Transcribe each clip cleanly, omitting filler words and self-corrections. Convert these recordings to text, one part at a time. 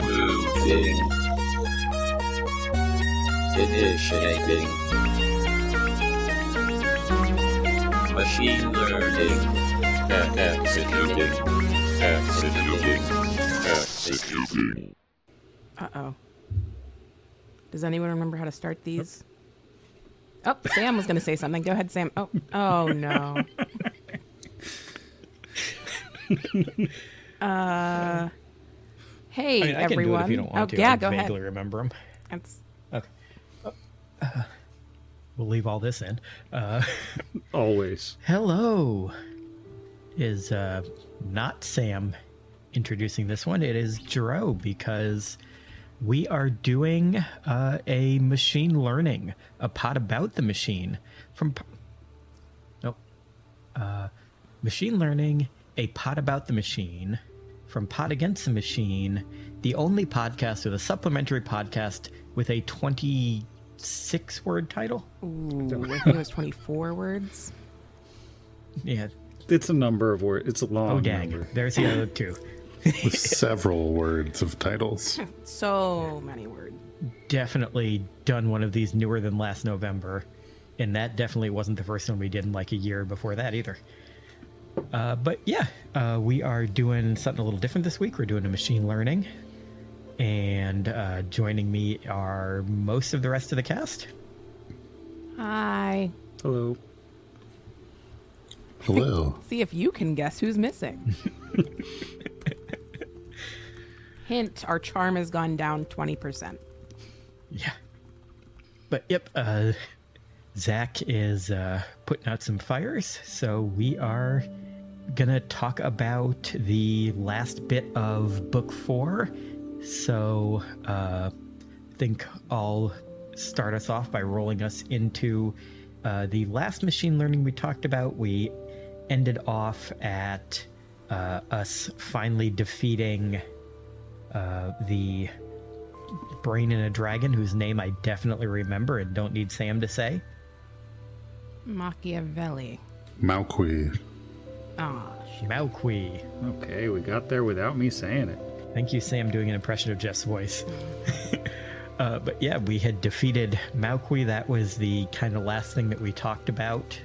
Moving. Initiating. Machine learning. Executing. Uh-oh. Does anyone remember how to start these? Oh, Sam was going to say something. Go ahead, Sam. Oh no. Hey, I mean, I can everyone. do it if you don't want to. Yeah, I go ahead. vaguely remember them. That's... Okay. We'll leave all this in. Always. Hello. Is not Sam introducing this one. It is Jero, because we are doing a machine learning, a pod about the machine from... machine learning, a pod about the machine from Pod Against the Machine, the only podcast with a supplementary podcast with a 26-word title. Ooh, I think it was 24 words. Yeah. It's a number of words. It's a long Oh, dang. number. There's the other two. With several words of titles. So many words. Definitely done one of these newer than last November, and that definitely wasn't the first one we did in like a year before that either. But yeah, we are doing something a little different this week. We're doing a machine learning, and joining me are most of the rest of the cast. Hi. Hello. Hello. See if you can guess who's missing. Hint, our charm has gone down 20%. Yeah. But yep, Zach is putting out some fires, so we are gonna talk about the last bit of book 4. So I think I'll start us off by rolling us into the last machine learning we talked about. We ended off at us finally defeating the brain in a dragon, whose name I definitely remember and don't need Sam to say. Machiavelli. Malqui. Ah, Malqui. Okay, we got there without me saying it. Thank you, Sam, doing an impression of Jeff's voice. But yeah, we had defeated Malqui. That was the kind of last thing that we talked about.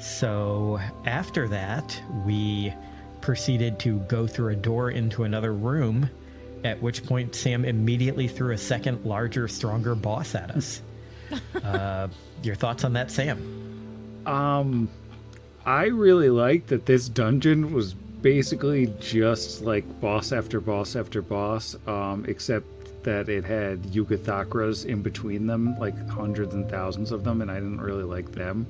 So after that, we proceeded to go through a door into another room, at which point Sam immediately threw a second, larger, stronger boss at us. Your thoughts on that, Sam? I really liked that this dungeon was basically just like boss after boss after boss, except that it had Yucathakras in between them, like hundreds and thousands of them, and I didn't really like them.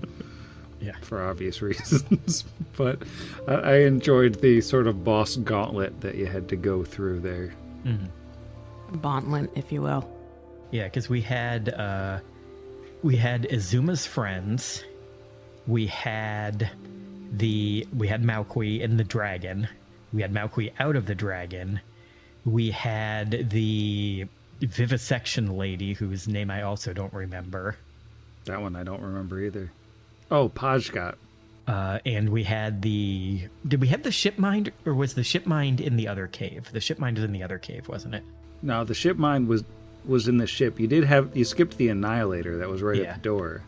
Yeah. For obvious reasons. But I enjoyed the sort of boss gauntlet that you had to go through there. Mm-hmm. Gauntlet, if you will. Yeah, because we had Izuma's friends, we had Malqui in the dragon, we had Malqui out of the dragon, we had the vivisection lady whose name I also don't remember. That one I don't remember either. Oh, Pajgat. And we had did we have the ship mind, or was the ship mind in the other cave? The ship mind was in the other cave, wasn't it? No, the ship mind was in the ship. You skipped the annihilator that was right at the door.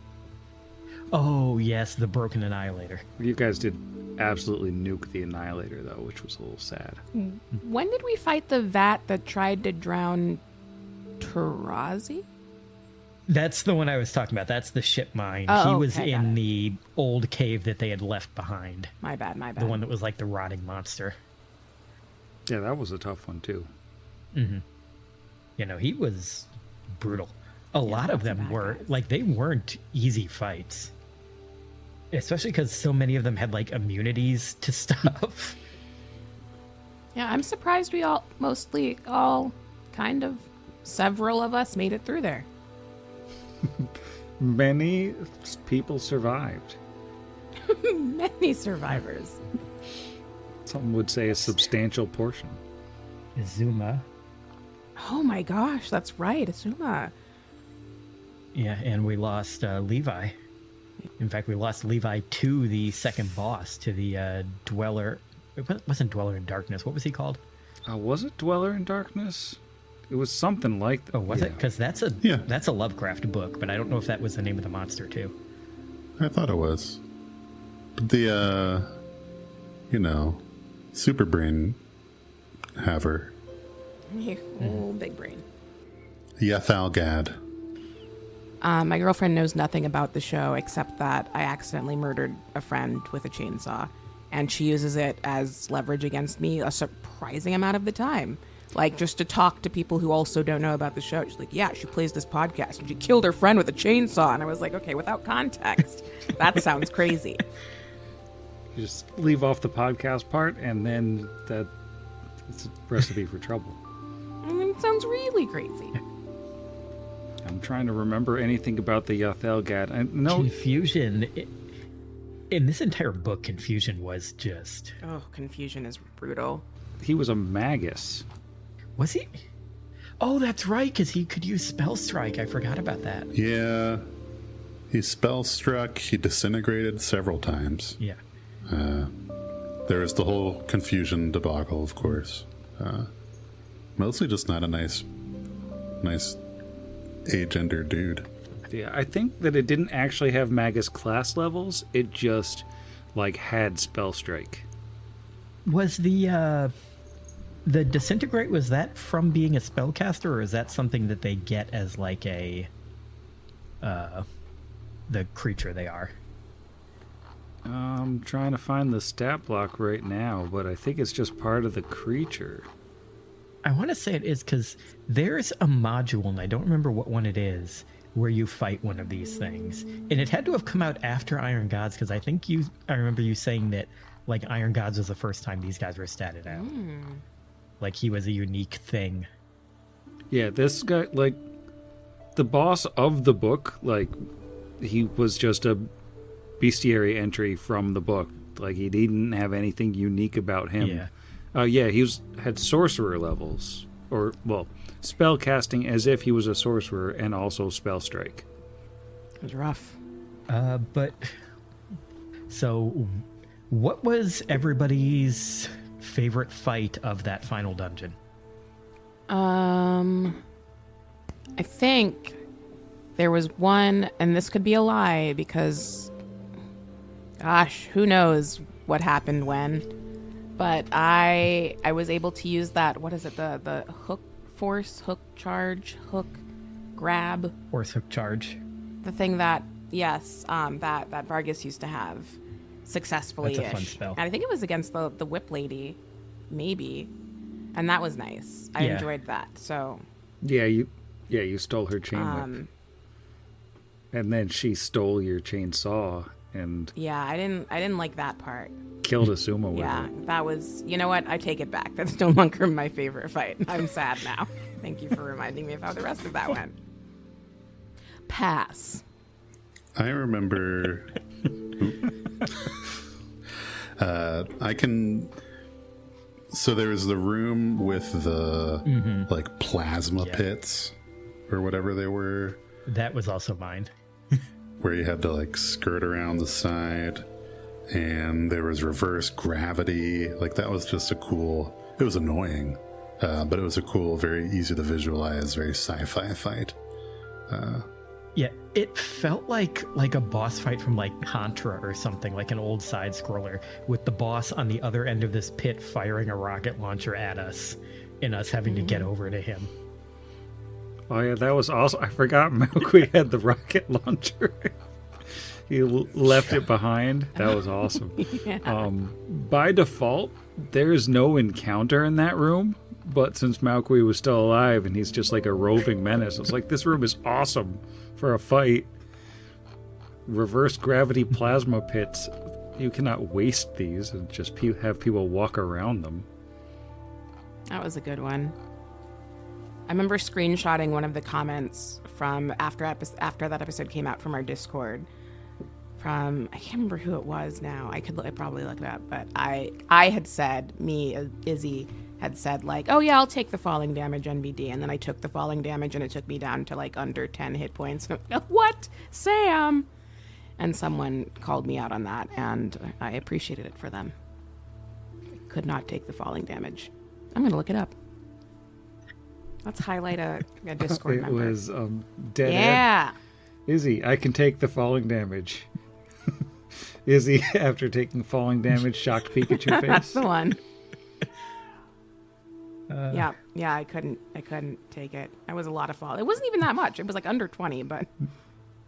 Oh, yes, the broken annihilator. You guys did absolutely nuke the annihilator, though, which was a little sad. When did we fight the vat that tried to drown Tarazi? That's the one I was talking about. That's the ship mind. Oh, he was okay, in the old cave that they had left behind. My bad. The one that was like the rotting monster. Yeah, that was a tough one, too. Mm-hmm. You know, he was brutal. A lot of them were, guys. like, they weren't easy fights. Especially because so many of them had, like, immunities to stuff. Yeah, I'm surprised we all, several of us made it through there. Many people survived. Many survivors. Some would say a substantial portion. Izuma. Oh my gosh, that's right, Asuma. Yeah, and we lost Levi. In fact, we lost Levi to the second boss, to the Dweller. It wasn't Dweller in Darkness. What was he called? Was it Dweller in Darkness? It was something like that. Oh, was it? Because that's Yeah. a Lovecraft book, but I don't know if that was the name of the monster too. I thought it was. But the, super brain haver. Oh, big brain. Yethalgad. My girlfriend knows nothing about the show except that I accidentally murdered a friend with a chainsaw, and she uses it as leverage against me a surprising amount of the time. Like, just to talk to people who also don't know about the show. She's like, yeah, she plays this podcast, and she killed her friend with a chainsaw. And I was like, okay, without context, that sounds crazy. You just leave off the podcast part, and then it's a recipe for trouble. It sounds really crazy. I'm trying to remember anything about the Yethalgad. I know Confusion. In this entire book, confusion was just... Oh, confusion is brutal. he was a magus. Was he? Oh, that's right, because he could use Spell Strike. I forgot about that. Yeah. He spell struck. He disintegrated several times. Yeah. There was the whole confusion debacle, of course. Mostly just not a nice agender dude. Yeah, I think that it didn't actually have magus class levels. It just had spell strike. Was the disintegrate, was that from being a spellcaster, or is that something that they get as the creature they are? I'm trying to find the stat block right now, but I think it's just part of the creature. I want to say it is, because there's a module, and I don't remember what one it is, where you fight one of these things. And it had to have come out after Iron Gods, because I remember you saying that, Iron Gods was the first time these guys were statted out. He was a unique thing. Yeah, this guy, the boss of the book, he was just a bestiary entry from the book. He didn't have anything unique about him. Yeah. He had sorcerer levels. Or, spell casting as if he was a sorcerer, and also spell strike. It was rough. So, what was everybody's favorite fight of that final dungeon? I think there was one, and this could be a lie because, gosh, who knows what happened when. But I was able to use that, what is it, the hook force, hook charge, hook grab. Force hook charge. The thing that, yes, that Vargas used to have successfully-ish. That's a fun spell. And I think it was against the whip lady, maybe. And that was nice. I enjoyed that, so... Yeah, you stole her chain whip. And then she stole your chainsaw and... Yeah, I didn't like that part. Killed a sumo with Yeah, it. that was... You know what? I take it back. That's no longer my favorite fight. I'm sad now. Thank you for reminding me of how the rest of that went. Pass. I remember... I can... So there was the room with the, plasma pits, or whatever they were. That was also mine. Where you had to, skirt around the side. And there was reverse gravity. That was just a cool... It was annoying. But it was a cool, very easy to visualize, very sci-fi fight. Yeah, it felt like a boss fight from Contra or something, like an old side scroller, with the boss on the other end of this pit firing a rocket launcher at us, and us having to get over to him. Oh yeah, that was awesome. I forgot Malqui had the rocket launcher. He left it behind. That was awesome. Yeah. By default, there's no encounter in that room, but since Malqui was still alive and he's just a roving menace, it's this room is awesome for a fight. Reverse gravity plasma pits. You cannot waste these and just have people walk around them. That was a good one. I remember screenshotting one of the comments from after that episode came out from our Discord. From, I can't remember who it was now. I'd probably look it up, but I had said, Izzy had said oh yeah, I'll take the falling damage NBD, and then I took the falling damage and it took me down to under 10 hit points. What? Sam? And someone called me out on that, and I appreciated it for them. I could not take the falling damage. I'm gonna look it up. Let's highlight a Discord It member. was Dead Ed. Yeah. Izzy, I can take the falling damage. Izzy, after taking falling damage, shocked Pikachu face. That's the one. Yeah, I couldn't take it. That was a lot of fall. It wasn't even that much. It was like under 20, but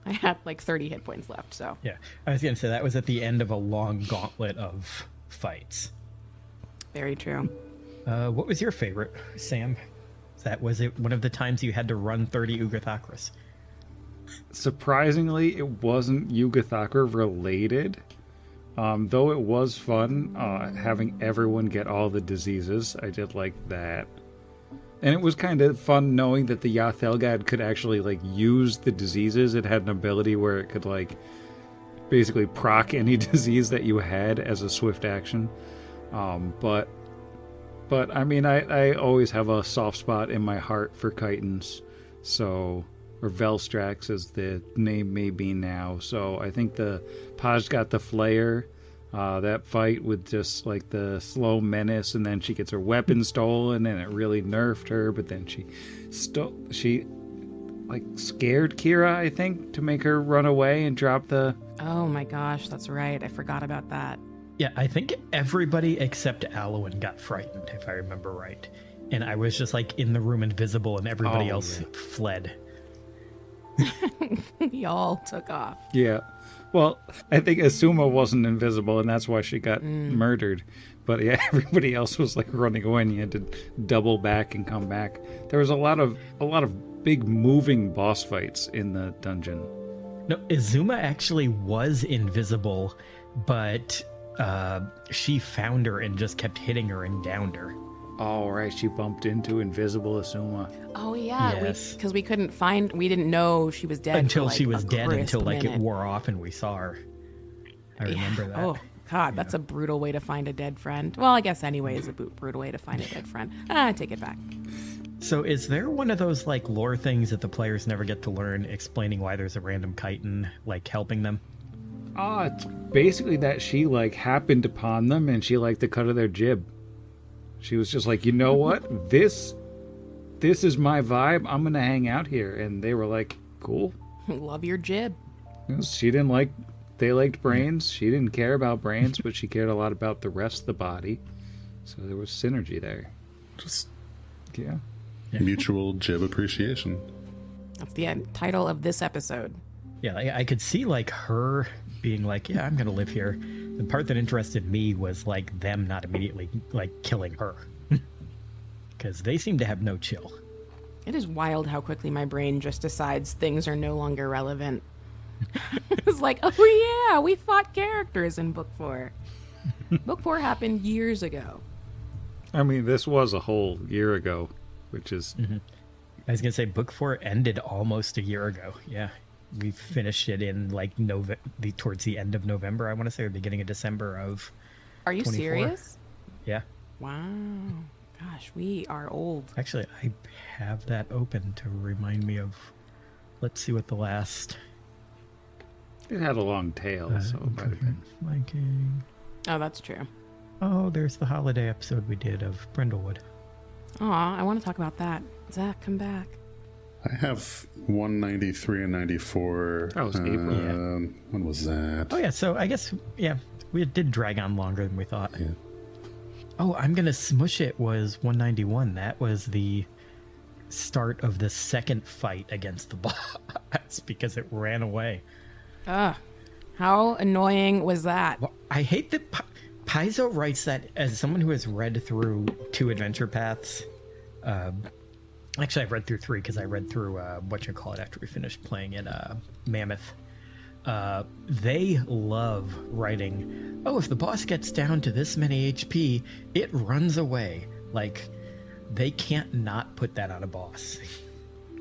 I had like 30 hit points left. So Yeah, I was gonna say that was at the end of a long gauntlet of fights. very true. What was your favorite, Sam? Was it one of the times you had to run 30 Ugathakras? Surprisingly, it wasn't Yugathaka related. Though it was fun having everyone get all the diseases. I did like that. And it was kind of fun knowing that the Yathelgad could actually like use the diseases. It had an ability where it could like basically proc any disease that you had as a swift action. But I mean, I always have a soft spot in my heart for Chitons. So, or Velstrax as the name may be now. So I think the Paj got the Flayer. That fight with just like the slow menace, and then she gets her weapon stolen, and it really nerfed her. But then she like scared Kira, I think, to make her run away and drop the. Oh my gosh, that's right. I forgot about that. Yeah, I think everybody except Alwyn got frightened, if I remember right. And I was just like in the room invisible, and everybody else fled. Y'all took off. Yeah. Well, I think Asuma wasn't invisible, and that's why she got murdered. But yeah, everybody else was like running away, and you had to double back and come back. There was a lot of big moving boss fights in the dungeon. No, Izuma actually was invisible, but she found her and just kept hitting her and downed her. All right, she bumped into invisible Asuma. Oh yeah, Yes. because we didn't know she was dead Until for, like, she was a dead, crisp until like minute. it wore off and we saw her. I remember that. Oh God, that's a brutal way to find a dead friend. Well, I guess anyway is a brutal way to find a dead friend. I take it back. So is there one of those like lore things that the players never get to learn, explaining why there's a random chitin like helping them? It's basically that she like happened upon them, and she liked the cut of their jib. She was just like, you know what? This is my vibe. I'm gonna hang out here, and they were like, cool. Love your jib. She didn't like. They liked brains. She didn't care about brains, but she cared a lot about the rest of the body. So there was synergy there. Just Yeah. mutual jib appreciation. That's the title of this episode. Yeah, I could see like her being like, yeah, I'm gonna live here. The part that interested me was like them not immediately like killing her, because they seem to have no chill. It is wild how quickly my brain just decides things are no longer relevant. It's like, oh yeah, we fought characters in Book 4. Book 4 happened years ago. I mean, this was a whole year ago, which is I was gonna say Book 4 ended almost a year ago. Yeah, we finished it in like towards the end of November, I want to say, or beginning of December of. Are you 24. serious? Yeah, Wow. Gosh, we are old. actually, I have that open to remind me of. Let's see what the last. it had a long tail, so it might have been. Flanking. Oh, that's true. Oh, there's the holiday episode we did of Brindlewood. Aw, I want to talk about that. Zach, come back. I have 193 and 94. That was April. When was that? Oh yeah, so I guess we did drag on longer than we thought. Yeah. Oh, I'm gonna smush it was 191. That was the start of the second fight against the boss because it ran away. Ugh. How annoying was that? Well, I hate that Paizo writes that as someone who has read through 2 adventure paths. Actually, I've read through 3 because I read through after we finished playing in Mammoth. They love writing, oh, if the boss gets down to this many HP, it runs away. Like, they can't not put that on a boss.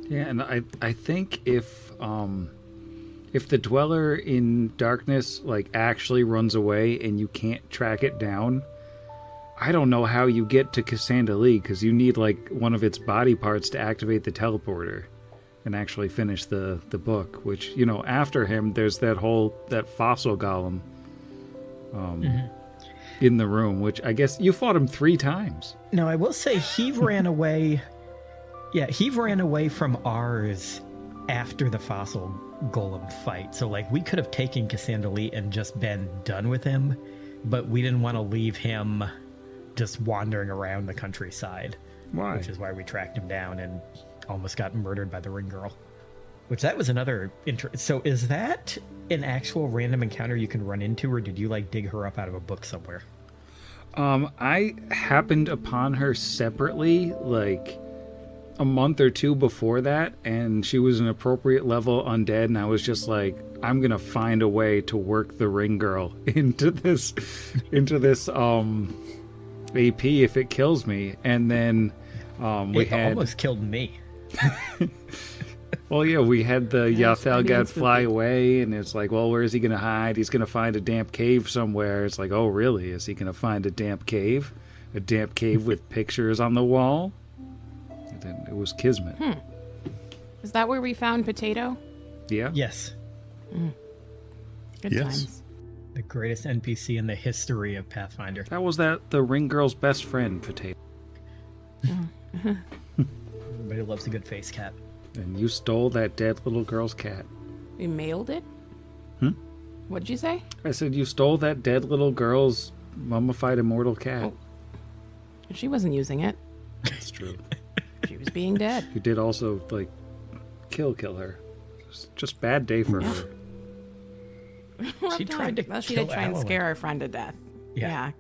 Yeah, and I think if the Dweller in Darkness like actually runs away and you can't track it down, I don't know how you get to Cassandra Lee, because you need like one of its body parts to activate the teleporter and actually finish the book. Which, you know, after him, there's that fossil golem in the room, which I guess you fought him 3 times. Now, I will say he ran away Yeah, he ran away from ours after the fossil golem fight. So, like, we could have taken Cassandalee and just been done with him, but we didn't want to leave him just wandering around the countryside. Why? Which is why we tracked him down and almost got murdered by the ring girl. Which that was another So is that an actual random encounter you can run into, or did you, like, dig her up out of a book somewhere? I happened upon her separately, like, a month or two before that, and she was an appropriate level undead, and I was just like, I'm gonna find a way to work the ring girl into this AP if it kills me. And then It almost killed me. well, yeah, we had the Yathalgad fly away, and it's like, well, where is he gonna hide? He's gonna find a damp cave somewhere. It's like, oh really? Is he gonna find a damp cave? A damp cave with pictures on the wall? And then it was Kismet. Is that where we found Potato? Yeah. Yes. Good Yes. times. The greatest NPC in the history of Pathfinder. That was the ring girl's best friend, Potato. Everybody loves a good face cat. And you stole that dead little girl's cat. We mailed it? What'd you say? I said you stole that dead little girl's mummified immortal cat. Oh. She wasn't using it. That's true. She was being dead. You did also, like, kill her. Just bad day for her. She tried to Well, she kill did try and Alan. scare our friend to death. Yeah.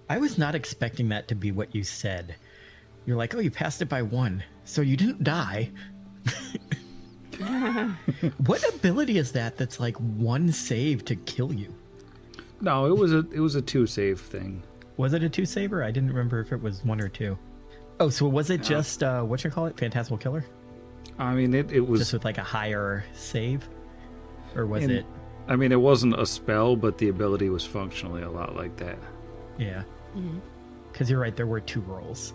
I was not expecting that to be what you said. You're like, oh, you passed it by 1, so you didn't die. What ability is that that's like 1 save to kill you? No, it was a 2 save thing. Was it a 2 saver? I didn't remember if it was 1 or 2. Oh, so was it just, Phantasmal Killer? I mean, it was... Just with like a higher save? Or was it... I mean, it wasn't a spell, but the ability was functionally a lot like that. Yeah. Because you're right, there were 2 rolls.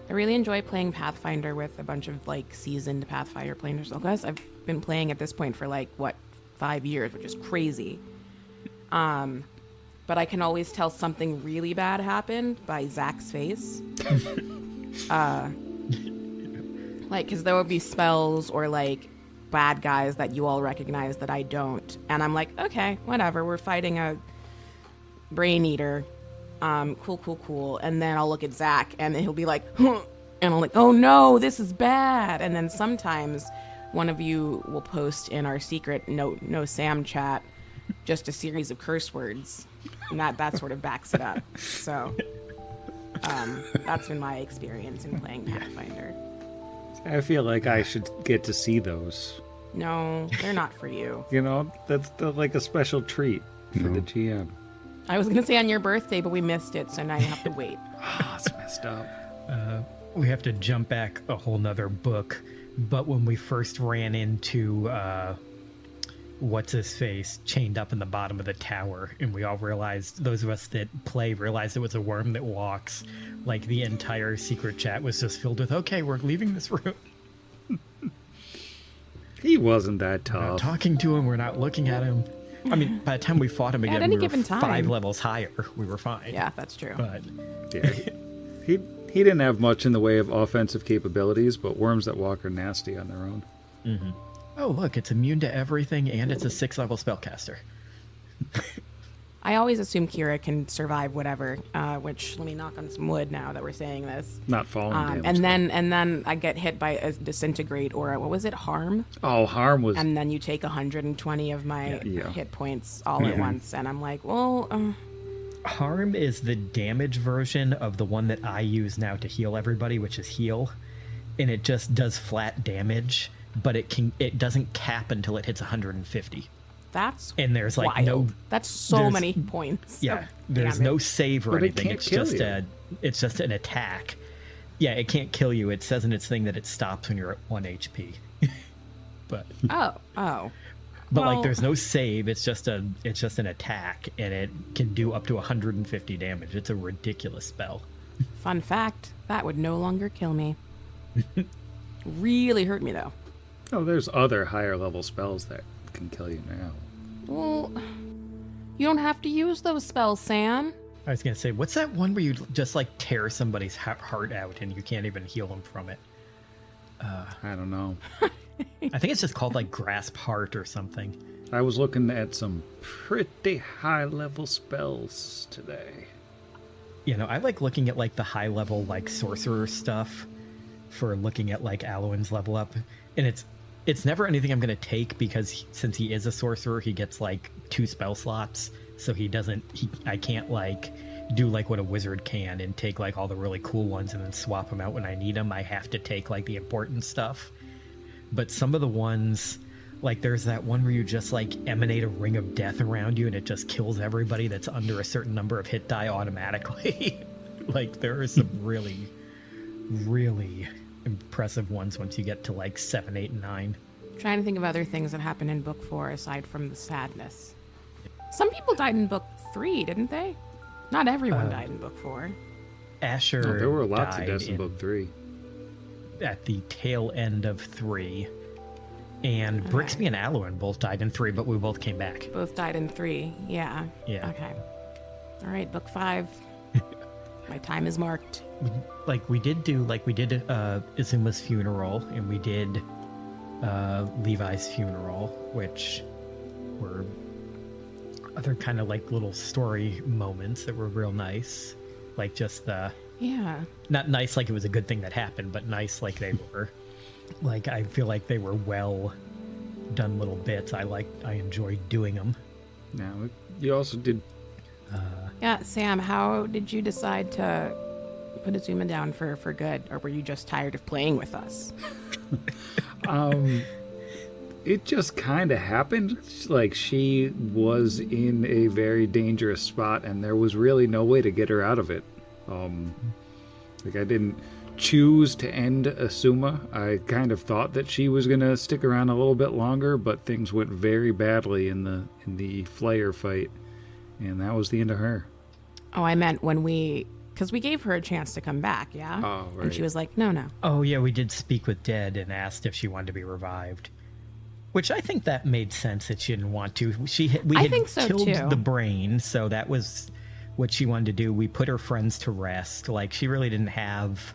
I really enjoy playing Pathfinder with a bunch of like seasoned Pathfinder players. Guys, I've been playing at this point for like 5 years, which is crazy. But I can always tell something really bad happened by Zach's face. Like, because there would be spells or like bad guys that you all recognize that I don't, and I'm like, okay, whatever. We're fighting a brain eater. Cool. And then I'll look at Zach, and he'll be like, huh, and I'm like, oh no, this is bad. And then sometimes one of you will post in our secret no Sam chat just a series of curse words, and that sort of backs it up. So that's been my experience in playing Pathfinder. I feel like I should get to see those. No, they're not for you. You know, that's like a special treat for the GM. I was gonna say on your birthday, but we missed it, so now you have to wait. Ah, it's messed up. We have to jump back a whole nother book. But when we first ran into what's-his-face chained up in the bottom of the tower, and we all realized, those of us that play realized it was a worm that walks, like the entire secret chat was just filled with, okay, we're leaving this room. He wasn't that We're not tough. talking to him, we're not looking at him. I mean, by the time we fought him At again, any we were given time. 5 levels higher. We were fine. Yeah, that's true. But Yeah, he didn't have much in the way of offensive capabilities, but worms that walk are nasty on their own. oh, look, it's immune to everything, and it's a 6-level spellcaster. I always assume Kira can survive whatever, which let me knock on some wood now that we're saying this. Not falling damage. And then I get hit by a disintegrate or what was it, harm? Oh, harm was... And then you take 120 of my Yeah. hit points all at once, and I'm like, well, Harm is the damage version of the one that I use now to heal everybody, which is heal, and it just does flat damage, but it doesn't cap until it hits 150. that's And there's like wild. no That's so there's- many points. yeah, of there's damage. no save or But it anything. can't It's kill just you. it's just an attack. Yeah, it can't kill you. It says in its thing that it stops when you're at 1 HP. but Oh. But Well- like, there's no save. It's just an attack, and it can do up to 150 damage. It's a ridiculous spell. Fun fact, that would no longer kill me. Really hurt me though. Oh, there's other higher level spells that can kill you now. Well, you don't have to use those spells, Sam. I was gonna say, what's that one where you just like tear somebody's heart out and you can't even heal them from it? I don't know. I think it's just called like Grasp Heart or something. I was looking at some pretty high-level spells today. You know, I like looking at like the high level like sorcerer stuff for looking at like Alwyn's level up, and it's never anything I'm gonna take because since he is a sorcerer, he gets like 2 spell slots, so I can't like do like what a wizard can and take like all the really cool ones and then swap them out when I need them. I have to take like the important stuff. But some of the ones, like there's that one where you just like emanate a ring of death around you and it just kills everybody that's under a certain number of hit die automatically. Like there are some really, really impressive ones once you get to like 7, 8, and 9. Trying to think of other things that happened in book 4 aside from the sadness. Some people died in book 3, didn't they? Not everyone died in book 4. Asher No, there were lots of died deaths in book 3. at the tail end of 3. And Brixby and Alwyn both died in 3, but we both came back. Both died in 3. Yeah. Yeah. Okay. All right, book 5. My time is marked. We did Izuma's funeral, and we did Levi's funeral, which were other kind of like little story moments that were real nice. Like just Yeah. not nice like it was a good thing that happened, but nice like they were. Like I feel like they were well done little bits. I enjoyed doing them. Now, you also did. Yeah, Sam, how did you decide to put Azuma down for good? Or were you just tired of playing with us? It just kind of happened. Like, she was in a very dangerous spot, and there was really no way to get her out of it. Like, I didn't choose to end Asuma. I kind of thought that she was going to stick around a little bit longer, but things went very badly in the Flayer fight, and that was the end of her. Oh, I meant because we gave her a chance to come back, yeah? Oh, right. And she was like, no. Oh yeah, we did speak with Dead and asked if she wanted to be revived. Which I think that made sense that she didn't want to. We had think so, killed too. the brain, so that was what she wanted to do. We put her friends to rest. Like, she really didn't have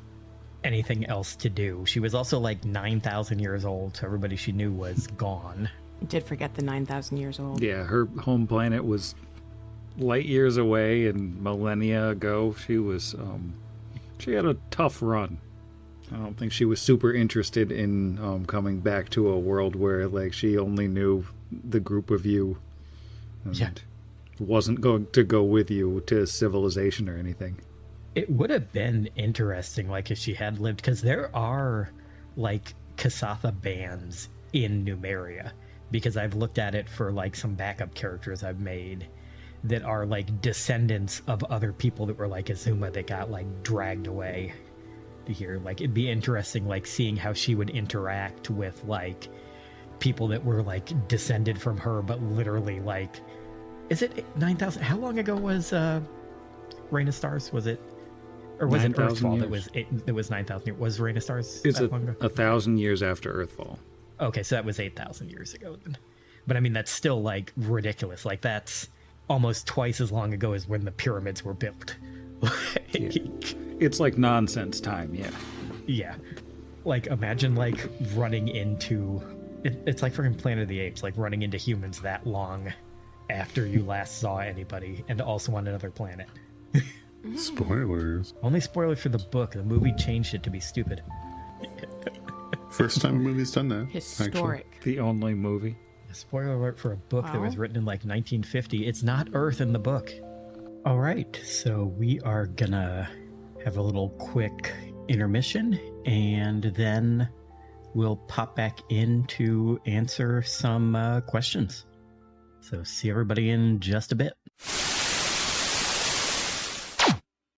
anything else to do. She was also like 9,000 years old, so everybody she knew was gone. Did forget the 9,000 years old. Yeah, her home planet was light years away, and millennia ago she was she had a tough run. I don't think she was super interested in coming back to a world where like she only knew the group of you and wasn't going to go with you to civilization or anything. It would have been interesting, like, if she had lived, because there are like Kasatha bands in Numeria, because I've looked at it for like some backup characters I've made that are like descendants of other people that were like Azuma that got like dragged away to here. Like, it'd be interesting like seeing how she would interact with like people that were like descended from her, but literally like, is it 9,000? How long ago was Rain of Stars? Was it, or was it 9,000 Earthfall years. that was 9,000? Was Rain of Stars It's that long ago? 1,000 years after Earthfall. Okay, so that was 8,000 years ago then. But I mean, that's still like ridiculous. Like, that's almost twice as long ago as when the pyramids were built. It's like nonsense time, yeah. Yeah. Like, imagine like running into it's like freaking Planet of the Apes, like running into humans that long after you last saw anybody, and also on another planet. Spoilers. Only spoiler for the book. The movie changed it to be stupid. First time a movie's done that. Historic. The only movie. Spoiler alert for a book that was Wow. written in like 1950. It's not Earth in the book. All right, so we are gonna have a little quick intermission, and then we'll pop back in to answer some questions. So see everybody in just a bit.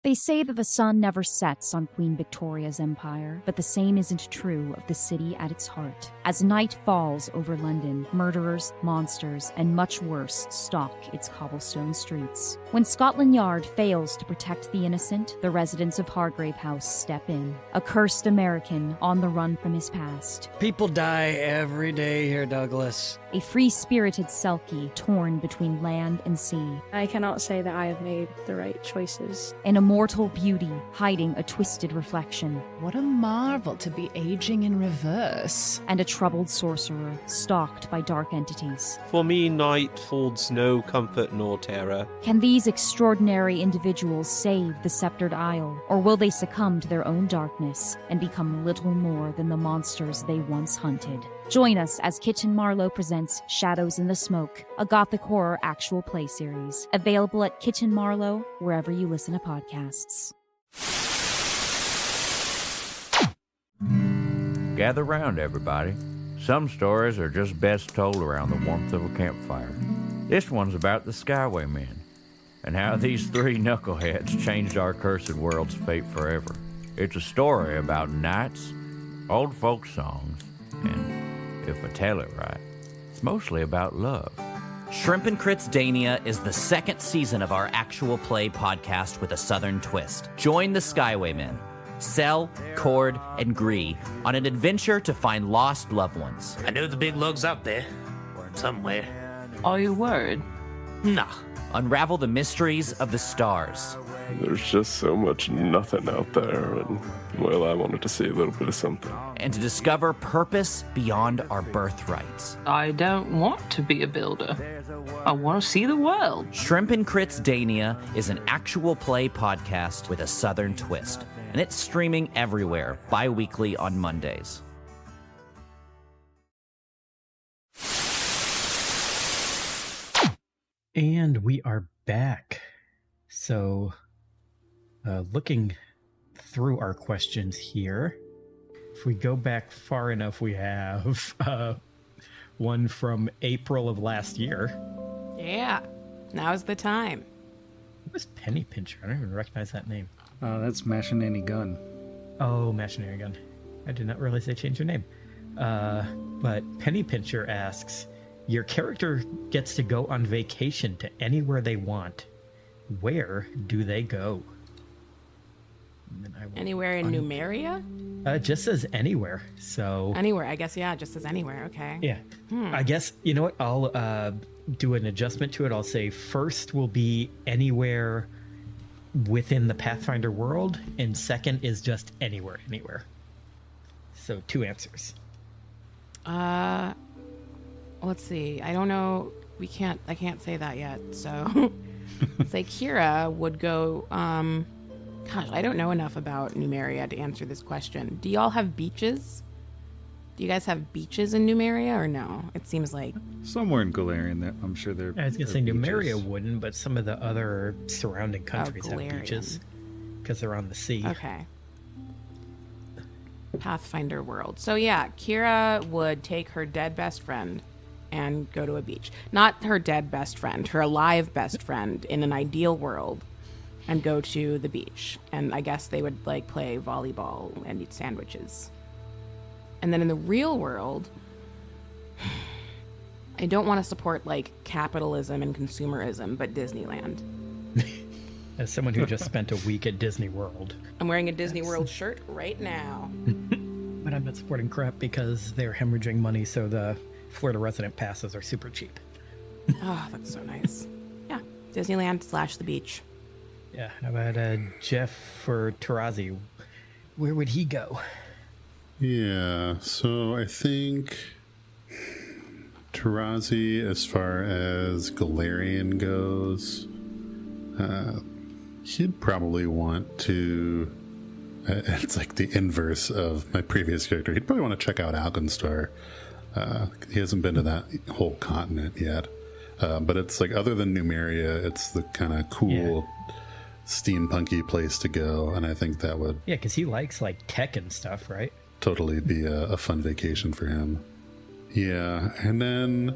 They say that the sun never sets on Queen Victoria's empire, but the same isn't true of the city at its heart. As night falls over London, murderers, monsters, and much worse stalk its cobblestone streets. When Scotland Yard fails to protect the innocent, the residents of Hargrave House step in. A cursed American on the run from his past. People die every day here, Douglas. A free-spirited Selkie torn between land and sea. I cannot say that I have made the right choices. And a immortal beauty hiding a twisted reflection, What a marvel to be aging in reverse. and a troubled sorcerer stalked by dark entities. For me, night holds no comfort nor terror. Can these extraordinary individuals save the Sceptered Isle, or will they succumb to their own darkness and become little more than the monsters they once hunted? Join us as Kitten Marlowe presents Shadows in the Smoke, a gothic horror actual play series, available at Kitten Marlowe wherever you listen to podcasts. Gather round, everybody. Some stories are just best told around the warmth of a campfire. This one's about the Skywaymen, and how these three knuckleheads changed our cursed world's fate forever. It's a story about knights, old folk songs, and, if I tell it right, it's mostly about love. Shrimp and Crits Dania is the second season of our actual play podcast with a southern twist. Join the Skywaymen, Cell, Cord, and Gree on an adventure to find lost loved ones. I know the big lug's out there, somewhere. Are you worried? Nah. Unravel the mysteries of the stars. There's just so much nothing out there, and, well, I wanted to see a little bit of something. And to discover purpose beyond our birthrights. I don't want to be a builder. I want to see the world. Shrimp and Crits Dania is an actual play podcast with a southern twist, and it's streaming everywhere bi-weekly on Mondays. And we are back. So, looking through our questions here, if we go back far enough, we have one from April of last year. Yeah, now's the time. What was Penny Pincher? I don't even recognize that name. That's Machinani Gun. Oh, Machinary Gun. I did not realize they changed their name. But Penny Pincher asks, your character gets to go on vacation to anywhere they want. Where do they go? Anywhere in Numeria? It just says anywhere, so... Anywhere, I guess, yeah, it just says anywhere, okay. Yeah. I guess, you know what, I'll do an adjustment to it. I'll say first will be anywhere within the Pathfinder world, and second is just anywhere. So 2 answers. Let's see. I don't know. I can't say that yet. So, say Kira would go. Gosh, I don't know enough about Numeria to answer this question. Do y'all have beaches? Do you guys have beaches in Numeria or no? It seems like somewhere in Galarian. That I'm sure there. I was gonna say Numeria wouldn't, but some of the other surrounding countries have beaches because they're on the sea. Okay. Pathfinder world. So yeah, Kira would take her dead best friend and go to a beach. Not her dead best friend, her alive best friend in an ideal world, and go to the beach. And I guess they would like play volleyball and eat sandwiches. And then in the real world, I don't want to support like capitalism and consumerism, but Disneyland. As someone who just spent a week at Disney World. I'm wearing a Disney World shirt right now. But I'm not supporting crap because they're hemorrhaging money, so the Florida resident passes are super cheap. Oh, that's so nice. Yeah, Disneyland / the beach. Yeah, how about Jeff for Tarazi? Where would he go? Yeah, so I think Tarazi, as far as Galarian goes, he'd probably want to... it's like the inverse of my previous character. He'd probably want to check out Algenstar. He hasn't been to that whole continent yet. But it's like, other than Numeria, it's the kind of cool, steampunky place to go. And I think that would... Yeah, because he likes like tech and stuff, right? Totally be a fun vacation for him. Yeah, and then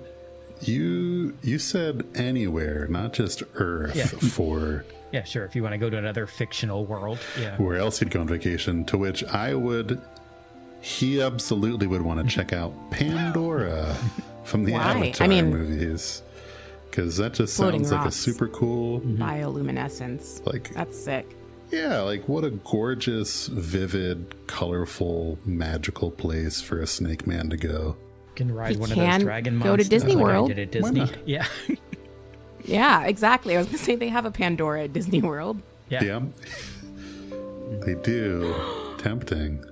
you said anywhere, not just Earth, for... Yeah, sure. If you want to go to another fictional world, yeah. Where else he'd go on vacation, to which I would... He absolutely would want to check out Pandora from the Avatar movies. Because that just sounds like a super cool... Bioluminescence. Like, that's sick. Yeah, like what a gorgeous, vivid, colorful, magical place for a snake man to go. You can ride one of those dragon monsters. Go to Disney World. Like I did at Disney. Yeah. Yeah, exactly. I was going to say they have a Pandora at Disney World. Yeah. They do. Tempting.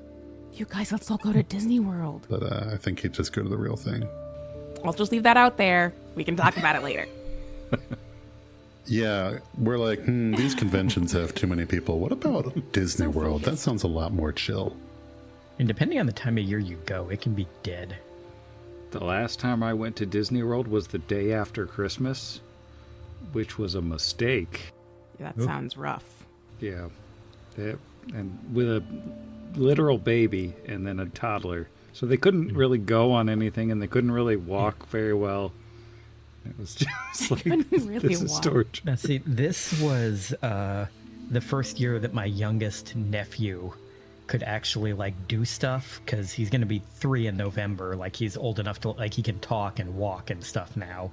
You guys, let's all go to Disney World. But I think he'd just go to the real thing. I'll just leave that out there. We can talk about it later. Yeah, we're like, these conventions have too many people. What about Disney World? That sounds a lot more chill. And depending on the time of year you go, it can be dead. The last time I went to Disney World was the day after Christmas, which was a mistake. That sounds rough. Yeah. And with a literal baby and then a toddler. So they couldn't really go on anything, and they couldn't really walk very well. It was just like, this is storage. Now, see, this was the first year that my youngest nephew could actually, like, do stuff, because he's going to be 3 in November. Like, he's old enough to, like, he can talk and walk and stuff now.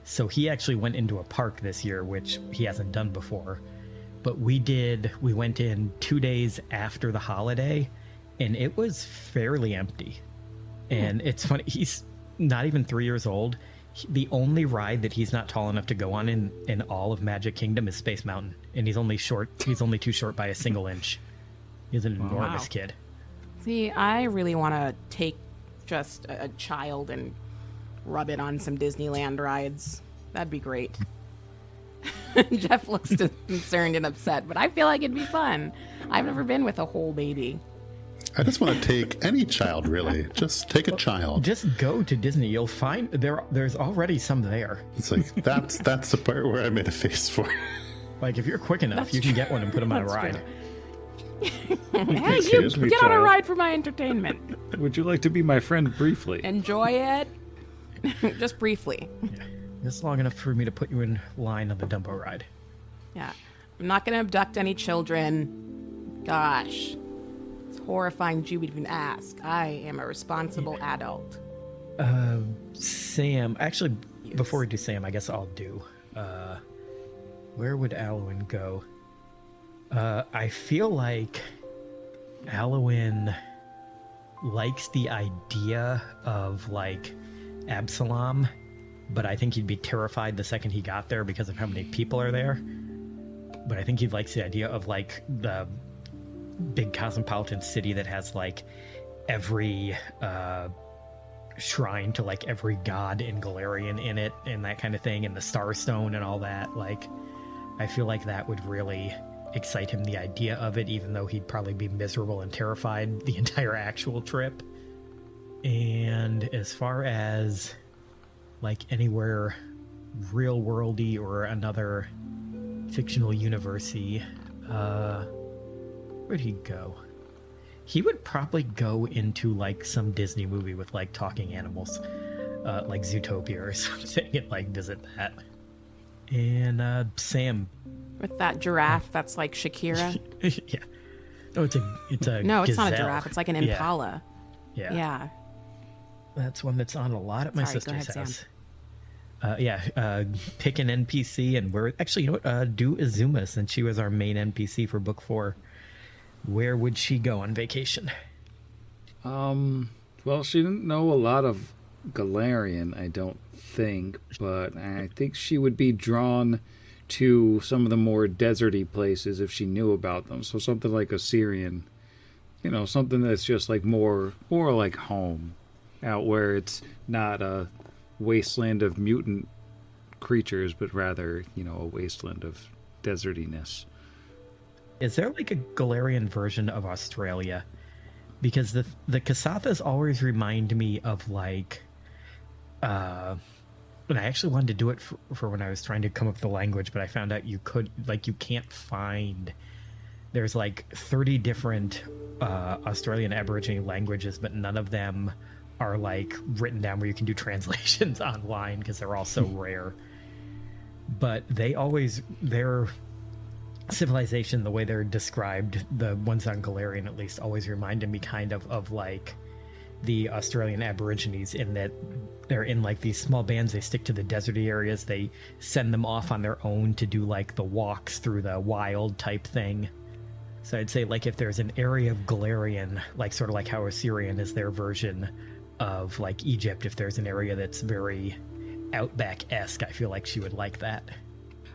So he actually went into a park this year, which he hasn't done before. But we went in 2 days after the holiday, and it was fairly empty. And it's funny, he's not even 3 years old. The only ride that he's not tall enough to go on in all of Magic Kingdom is Space Mountain. And he's only too short by a single inch. He's an enormous kid. See, I really want to take just a child and rub it on some Disneyland rides. That'd be great. Jeff looks concerned and upset, but I feel like it'd be fun. I've never been with a whole baby. I just want to take any child, really. Just take a child. Just go to Disney. You'll find there's already some there. It's like, that's the part where I made a face for. Like, if you're quick enough, you can get one and put them on a ride. Hey, you get on a ride for my entertainment. Would you like to be my friend briefly? Enjoy it. Just briefly. Yeah. Just long enough for me to put you in line on the Dumbo ride. Yeah. I'm not going to abduct any children. Gosh. It's horrifying you would even ask. I am a responsible adult. Sam. Actually, before we do Sam, I guess I'll do. Where would Alwyn go? I feel like Alwyn likes the idea of, like, Absalom, but I think he'd be terrified the second he got there because of how many people are there. But I think he likes the idea of, like, the big cosmopolitan city that has, like, every shrine to, like, every god in Galarian in it and that kind of thing, and the Starstone and all that. Like, I feel like that would really excite him, the idea of it, even though he'd probably be miserable and terrified the entire actual trip. And as far as, like, anywhere real worldy or another fictional university, where'd he go? He would probably go into, like, some Disney movie with, like, talking animals, like Zootopia or something, and, like, visit that. And Sam, with that giraffe that's like Shakira. Yeah. No, it's a no, it's gazelle. not a giraffe. It's like an impala. Yeah. That's one that's on a lot at my sister's house. Pick an NPC, and we're actually, you know what? Do Azuma, since she was our main NPC for book 4. Where would she go on vacation? Well, she didn't know a lot of Galarian, I don't think, but I think she would be drawn to some of the more deserty places if she knew about them. So something like Assyrian, you know, something that's just like more like home, out where it's not a wasteland of mutant creatures, but rather, you know, a wasteland of desertiness. Is there like a Galarian version of Australia? Because the Kasathas always remind me of, like, and I actually wanted to do it for when I was trying to come up with the language, but I found out you can't find. There's like 30 different Australian Aborigine languages, but none of them are, like, written down where you can do translations online because they're all so rare. But their civilization, the way they're described, the ones on Galarian at least, always reminded me kind of like the Australian Aborigines, in that they're in, like, these small bands. They stick to the deserty areas. They send them off on their own to do, like, the walks through the wild type thing. So I'd say, like, if there's an area of Galarian, like, sort of like how Assyrian is their version of, like, Egypt, if there's an area that's very Outback-esque, I feel like she would like that.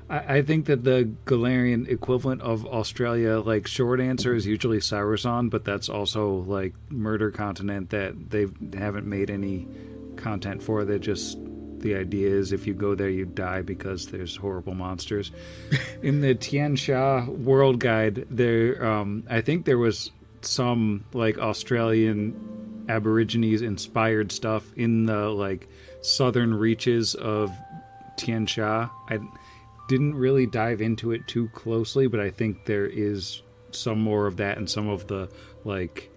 I think that the Galarian equivalent of Australia, like, short answer is usually Cyrison, but that's also, like, murder continent that they haven't made any content for. That just, the idea is if you go there, you die because there's horrible monsters. In the Tian Sha World Guide, there, I think there was some, like, Australian Aborigines-inspired stuff in the, like, southern reaches of Tian Sha. I didn't really dive into it too closely, but I think there is some more of that and some of the, like,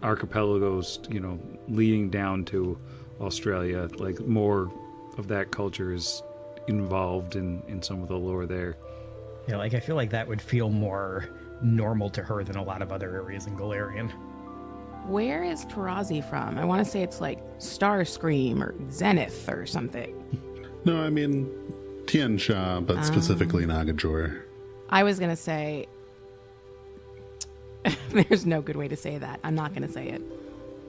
archipelagos, you know, leading down to Australia. Like, more of that culture is involved in some of the lore there. Yeah, like, I feel like that would feel more normal to her than a lot of other areas in Galarian. Where is Tarazi from? I want to say it's like Starscream or Zenith or something. No, I mean Tian Sha, but specifically Nagajor. I was going to say... There's no good way to say that. I'm not going to say it.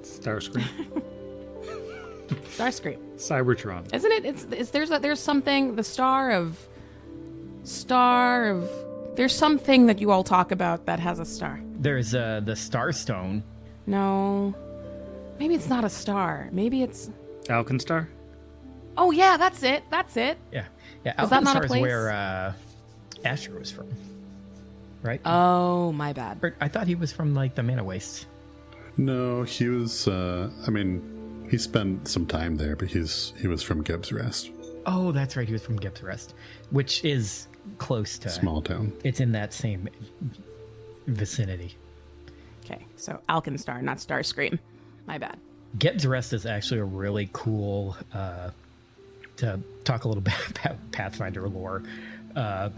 Starscream. Starscream. Cybertron. Isn't it? There's something, the star of... There's something that you all talk about that has a star. There's the Starstone. No. Maybe it's not a star. Maybe it's... Alkenstar? Oh, yeah, that's it. Yeah. Yeah, Is that not a Alkenstar is place? where Asher was from. Right? Oh, my bad. I thought he was from, like, the Mana Wastes. No, he was, I mean, he spent some time there, but he was from Gibbs Rest. Oh, that's right. He was from Gibbs Rest, which is close to... Small town. It's in that same vicinity. Okay, so Alkenstar, not Starscream. My bad. Gibbs Rest is actually a really cool... to talk a little bit about Pathfinder lore,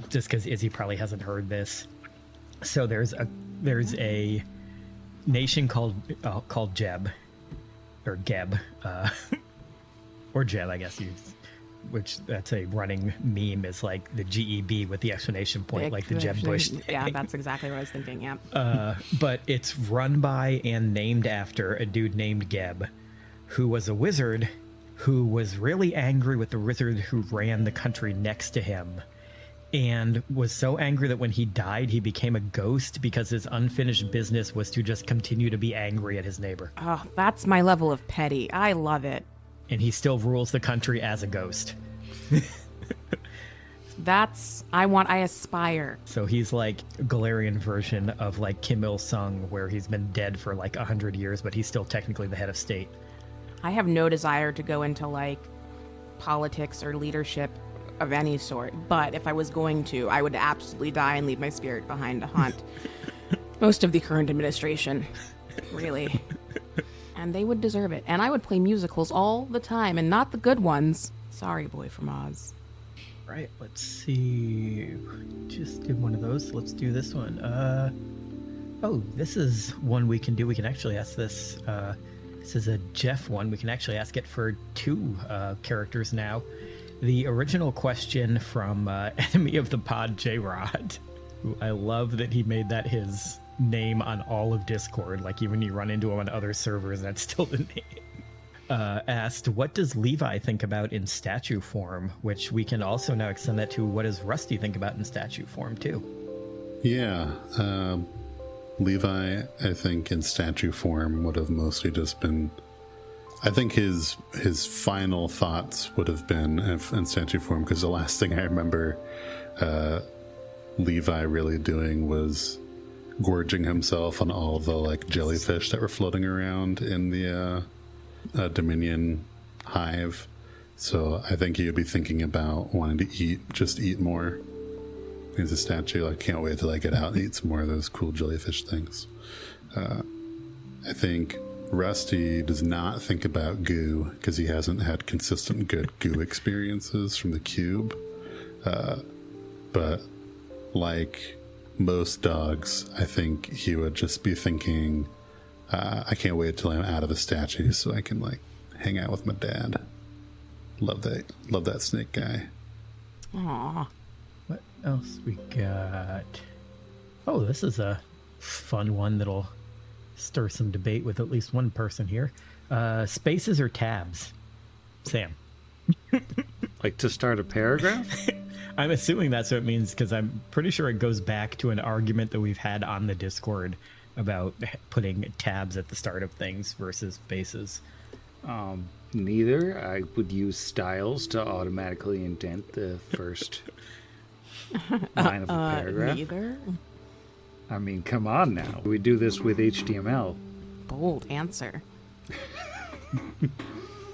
just because Izzy probably hasn't heard this. So there's a nation called Jeb, or Geb, or Jeb, I guess, which that's a running meme, is like the GEB with the exclamation point, like the Jeb Bush thing. Yeah, that's exactly what I was thinking, yeah. But it's run by and named after a dude named Geb, who was a wizard who was really angry with the wizard who ran the country next to him, and was so angry that when he died, he became a ghost because his unfinished business was to just continue to be angry at his neighbor. Oh, that's my level of petty. I love it. And he still rules the country as a ghost. I aspire. So he's like a Galarian version of like Kim Il-sung, where he's been dead for like 100 years, but he's still technically the head of state. I have no desire to go into, like, politics or leadership of any sort, but if I was going to, I would absolutely die and leave my spirit behind to haunt most of the current administration. Really. And they would deserve it. And I would play musicals all the time, and not the good ones. Sorry, Boy from Oz. Right, let's see. Just did one of those. Let's do this one. Oh, this is one we can do. We can actually ask this. This is a Jeff one. We can actually ask it for two characters now. The original question from Enemy of the Pod, J-Rod. I love that he made that his name on all of Discord. Like, even you run into him on other servers, that's still the name. Asked, what does Levi think about in statue form? Which we can also now extend that to, what does Rusty think about in statue form, too? Yeah, Levi, I think, in statue form would have mostly just been... I think his final thoughts would have been in statue form, because the last thing I remember Levi really doing was gorging himself on all the, like, jellyfish that were floating around in the Dominion hive. So I think he would be thinking about wanting to just eat more. He's a statue. I can't wait till I get out and eat some more of those cool jellyfish things. I think Rusty does not think about goo because he hasn't had consistent good goo experiences from the cube. But like most dogs, I think he would just be thinking, I can't wait till I'm out of the statue so I can, like, hang out with my dad. Love that snake guy. Aww. What else we got? Oh, this is a fun one that'll stir some debate with at least one person here. Spaces or tabs? Sam. Like, to start a paragraph? I'm assuming that's what it means because I'm pretty sure it goes back to an argument that we've had on the Discord about putting tabs at the start of things versus spaces. Neither. I would use styles to automatically indent the first line of a paragraph. Neither. I mean, come on now. We do this with HTML. Bold answer.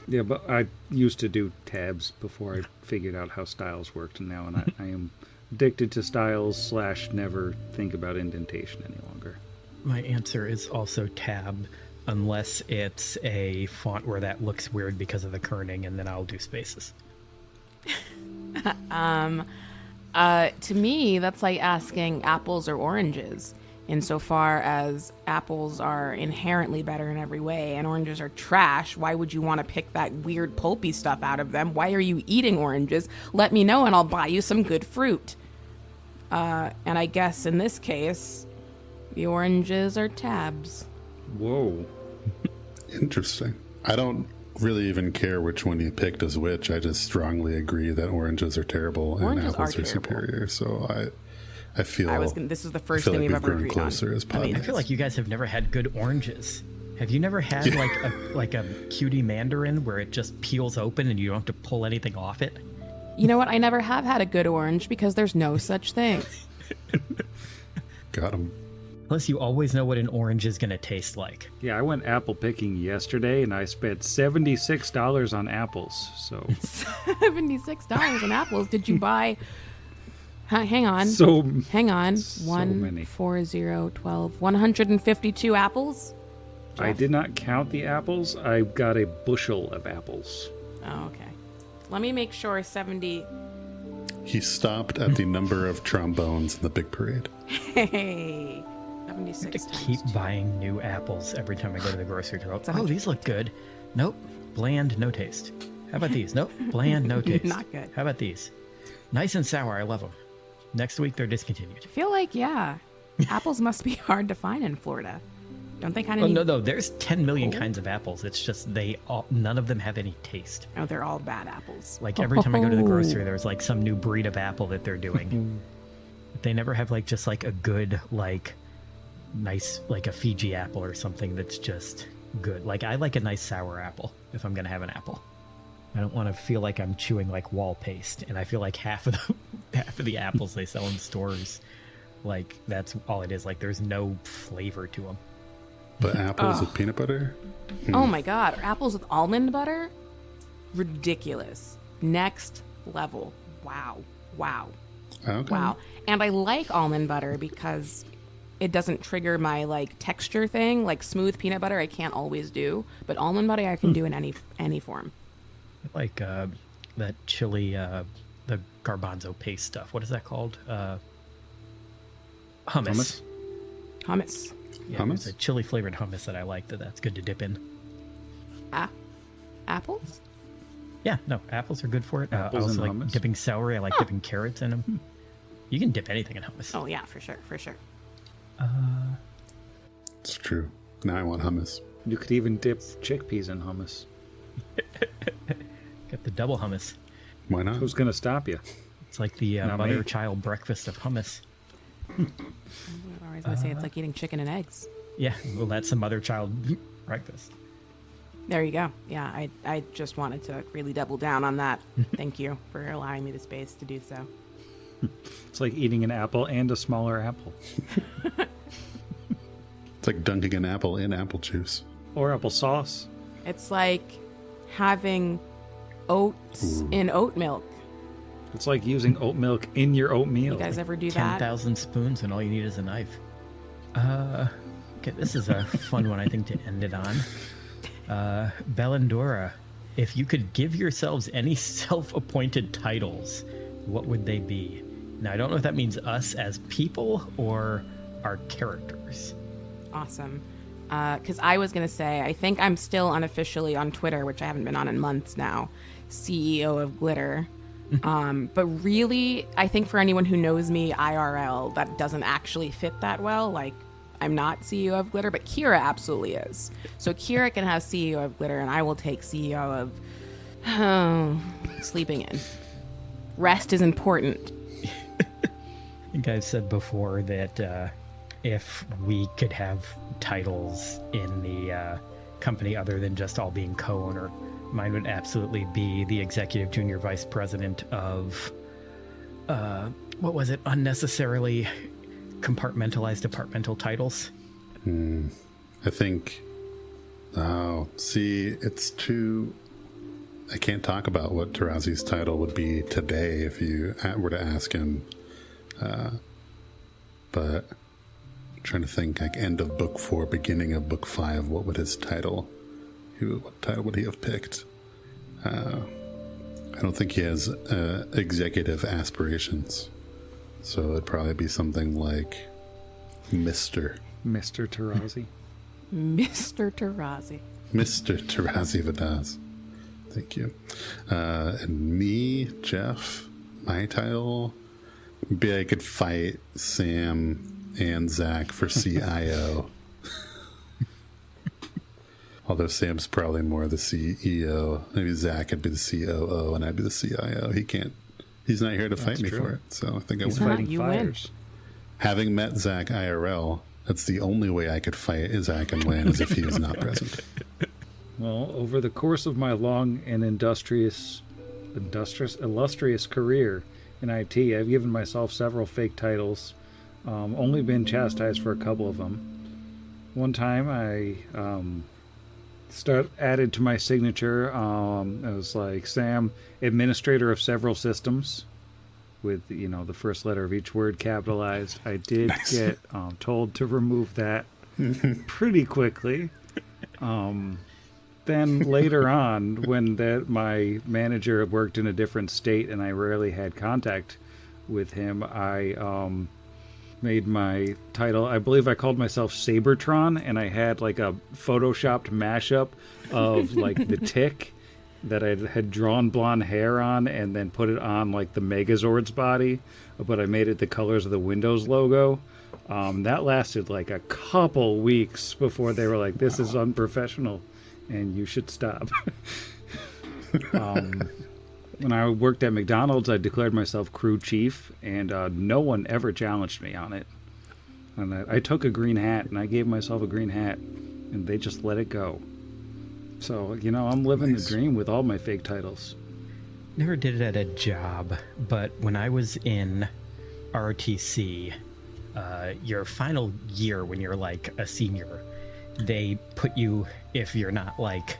Yeah, but I used to do tabs before I figured out how styles worked, and now I am addicted to styles / never think about indentation any longer. My answer is also tab, unless it's a font where that looks weird because of the kerning, and then I'll do spaces. To me, that's like asking apples or oranges. Insofar as apples are inherently better in every way and oranges are trash, why would you want to pick that weird pulpy stuff out of them? Why are you eating oranges? Let me know and I'll buy you some good fruit. And I guess in this case, the oranges are tabs. Whoa. Interesting. I don't really even care which one you picked as which. I just strongly agree that oranges are terrible and apples are superior. So I feel this is the first thing we've ever agreed closer on. As I feel like you guys have never had good oranges. Have you never had like a cutie mandarin where it just peels open and you don't have to pull anything off it? You know what? I never have had a good orange because there's no such thing. Got him. Plus, you always know what an orange is going to taste like. Yeah, I went apple picking yesterday, and I spent $76 on apples. So $76 on apples. Did you buy? Hang on. Hang on. So 1, 4, 0, 12, 152 apples. Jeff? I did not count the apples. I got a bushel of apples. Oh, okay. Let me make sure 70. He stopped at the number of trombones in the big parade. Hey. 76 I have to keep buying new apples every time I go to the grocery store. Oh, these look good. Nope. Bland, no taste. How about these? Nope. Bland, no taste. Not good. How about these? Nice and sour. I love them. Next week, they're discontinued. I feel like, yeah. Apples must be hard to find in Florida. Don't they kind of No. There's 10 million kinds of apples. It's just none of them have any taste. Oh, they're all bad apples. Like every time I go to the grocery, there's like some new breed of apple that they're doing. They never have like just like a good nice like a Fiji apple or something that's just good. Like I like a nice sour apple if I'm gonna have an apple. I don't want to feel like I'm chewing like wall paste, and I feel like half of the apples they sell in stores, like that's all it is. Like there's no flavor to them. But apples with peanut butter? Oh my god, apples with almond butter? Ridiculous. Next level. Wow. Okay. Wow. And I like almond butter because it doesn't trigger my like texture thing. Like smooth peanut butter I can't always do, but almond butter I can do in any form. Like that chili, the garbanzo paste stuff. What is that called? Hummus. Yeah, Hummus? It's a chili flavored hummus that I like. That's good to dip in. Apples? Yeah, no, apples are good for it. I Apples also and like hummus? dipping celery. I like dipping carrots in them. You can dip anything in hummus. Oh yeah, for sure. It's true. Now I want hummus. You could even dip chickpeas in hummus. Get the double hummus. Why not? Who's going to stop you? It's like the Not mother me. child breakfast of hummus. I was gonna say it's like eating chicken and eggs. Yeah, well, that's the mother child breakfast. There you go. Yeah, I just wanted to really double down on that. Thank you for allowing me the space to do so. It's like eating an apple and a smaller apple. It's like dunking an apple in apple juice. Or applesauce. It's like having oats in oat milk. It's like using oat milk in your oatmeal. You guys ever do that? 10,000 spoons and all you need is a knife. Okay, this is a fun one, I think, to end it on. Bellandora, if you could give yourselves any self-appointed titles, what would they be? Now, I don't know if that means us as people or our characters. Awesome. Because I was going to say, I think I'm still unofficially on Twitter, which I haven't been on in months now, CEO of Glitter. But really, I think for anyone who knows me IRL, that doesn't actually fit that well. Like, I'm not CEO of Glitter, but Kira absolutely is. So Kira can have CEO of Glitter, and I will take CEO of Sleeping In. Rest is important. I think I've said before that if we could have titles in the company other than just all being co-owner, mine would absolutely be the executive junior vice president of, what was it, unnecessarily compartmentalized departmental titles. I think, it's too... I can't talk about what Tarazi's title would be today if you were to ask him. But I'm trying to think, like, end of book 4, beginning of book 5, what would his title... What title would he have picked? I don't think he has executive aspirations. So it'd probably be something like Mr. Tarazi. Mr. Tarazi. Mr. Tarazi Vadaz. Thank you. And me, Jeff, my title, maybe I could fight Sam and Zach for CIO. Although Sam's probably more the CEO. Maybe Zach could be the COO and I'd be the CIO. He's not here to fight me for it. So I think He's I win. fighting fires. Having met Zach IRL, that's the only way I could fight Zach and win is if he was not present. Well, over the course of my long and illustrious career in IT, I've given myself several fake titles. Only been chastised for a couple of them. One time I added to my signature, it was like Sam, administrator of several systems, with the first letter of each word capitalized. I did get told to remove that pretty quickly. Then later on, when my manager worked in a different state and I rarely had contact with him, I made my title, I believe I called myself Sabertron, and I had like a photoshopped mashup of like the Tick that I had drawn blonde hair on and then put it on like the Megazord's body, but I made it the colors of the Windows logo. That lasted like a couple weeks before they were like, this is unprofessional and you should stop. When I worked at McDonald's, I declared myself crew chief, and no one ever challenged me on it. And I took a green hat, and I gave myself a green hat, and they just let it go. So, I'm living the dream with all my fake titles. Never did it at a job, but when I was in RTC, your final year when you're like a senior, they put you, if you're not like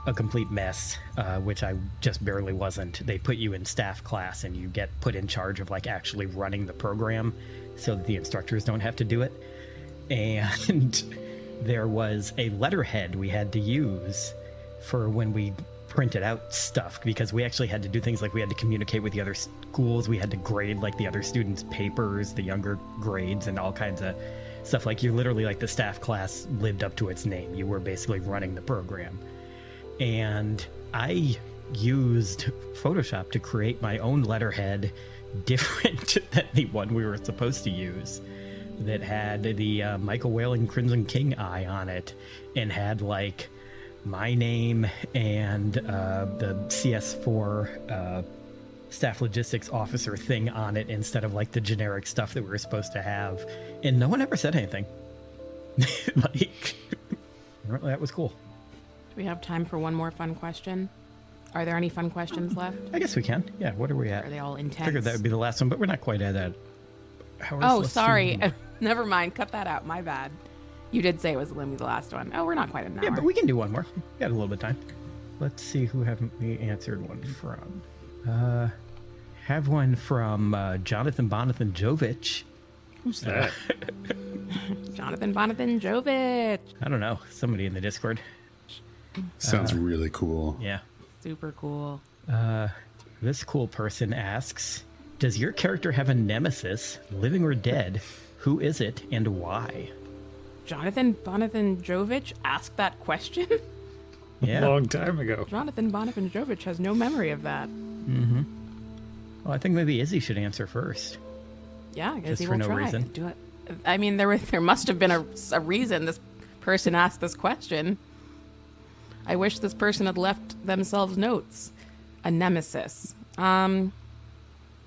a complete mess, which I just barely wasn't, they put you in staff class and you get put in charge of like actually running the program so that the instructors don't have to do it. And there was a letterhead we had to use for when we printed out stuff, because we actually had to do things like we had to communicate with the other schools, we had to grade like the other students' papers, the younger grades, and all kinds of stuff. Like, you literally, like, the staff class lived up to its name. You were basically running the program. And I used Photoshop to create my own letterhead different than the one we were supposed to use, that had the Michael Whalen Crimson King eye on it, and had like my name and the CS4 staff logistics officer thing on it instead of like the generic stuff that we were supposed to have. And no one ever said anything. Like, that was cool. Do we have time for one more fun question? Are there any fun questions left? I guess we can. Yeah, what are we at? Are they all intense? I figured that would be the last one, but we're not quite at that. Oh, sorry. Never mind. Cut that out. My bad. You did say it was going to be the last one. Oh, we're not quite at an hour. Yeah, but we can do one more. We got a little bit of time. Let's see who haven't we answered one from. Have one from Jonathan Bonathan Jovic. Who's that? Jonathan Bonathan Jovic. I don't know. Somebody in the Discord. Sounds really cool. Yeah. Super cool. This cool person asks, does your character have a nemesis, living or dead? Who is it and why? Jonathan Bonathan Jovic asked that question? Yeah. A long time ago. Jonathan Bonathan Jovic has no memory of that. Mm-hmm. Well, I think maybe Izzy should answer first. Yeah, just Izzy for will no try. reason. Do it. I mean, there must have been a reason this person asked this question. I wish this person had left themselves notes. A nemesis.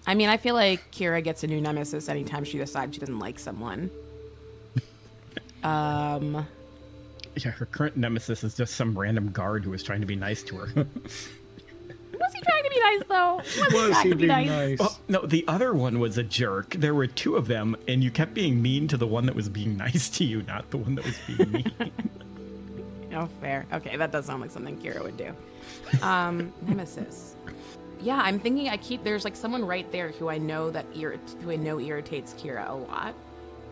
I mean, I feel like Kira gets a new nemesis anytime she decides she doesn't like someone. Yeah, her current nemesis is just some random guard who was trying to be nice to her. Was he trying to be nice, though? Was he being nice? Oh, no, the other one was a jerk. There were two of them, and you kept being mean to the one that was being nice to you, not the one that was being mean. Oh, fair. Okay, that does sound like something Kira would do. Nemesis. Yeah, I'm thinking there's like someone right there who I know irritates Kira a lot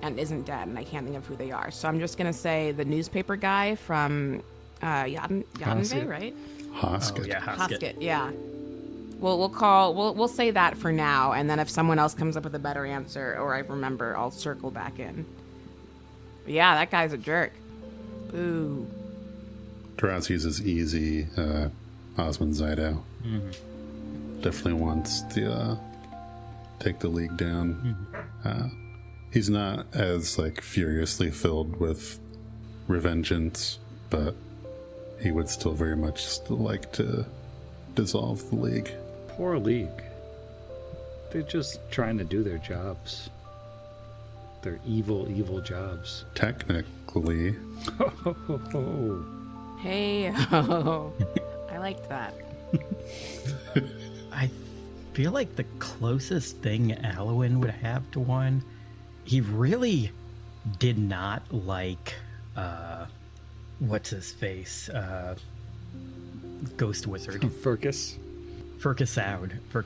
and isn't dead, and I can't think of who they are. So I'm just gonna say the newspaper guy from Yadenve, right? Hosket. Oh, yeah, Hosket, yeah. We'll say that for now, and then if someone else comes up with a better answer or I remember, I'll circle back in. But yeah, that guy's a jerk. Ooh. Drazi's is easy. Osmond Zydo definitely wants to take the league down. He's not as like furiously filled with revengeance, but he would still very much still like to dissolve the league. Poor league. They're just trying to do their jobs. Their evil, evil jobs. Technically. Hey, I liked that. I feel like the closest thing Alwyn would have to one, he really did not like, what's his face? Ghost Wizard. Furcus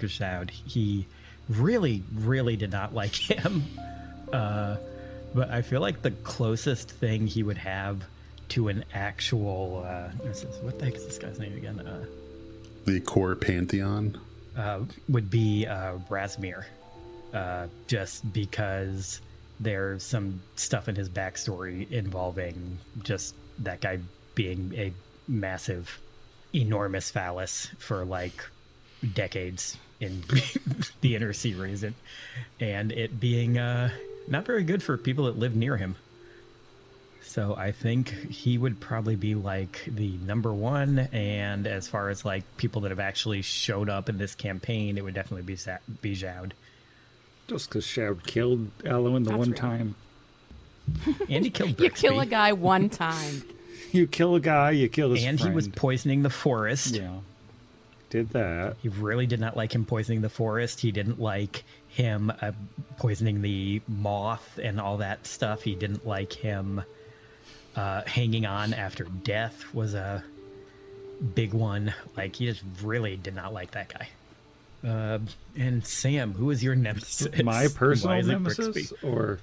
Shroud. He really, really did not like him. But I feel like the closest thing he would have to an actual, what the heck is this guy's name again? The core pantheon would be Razmir. Just because there's some stuff in his backstory involving just that guy being a massive, enormous phallus for like decades in the Inner Sea region, and it being not very good for people that live near him. So I think he would probably be like the number one, and as far as like people that have actually showed up in this campaign, it would definitely be Zhaud. Just because Shroud killed Alwyn the one time. And he killed Brixby. You kill a guy one time. You kill a guy, you kill his friend. And he was poisoning the forest. Yeah. Did that. He really did not like him poisoning the forest. He didn't like him poisoning the moth and all that stuff. He didn't like him hanging on after death was a big one. Like, he just really did not like that guy. And Sam, who is your nemesis? My personal nemesis? Or...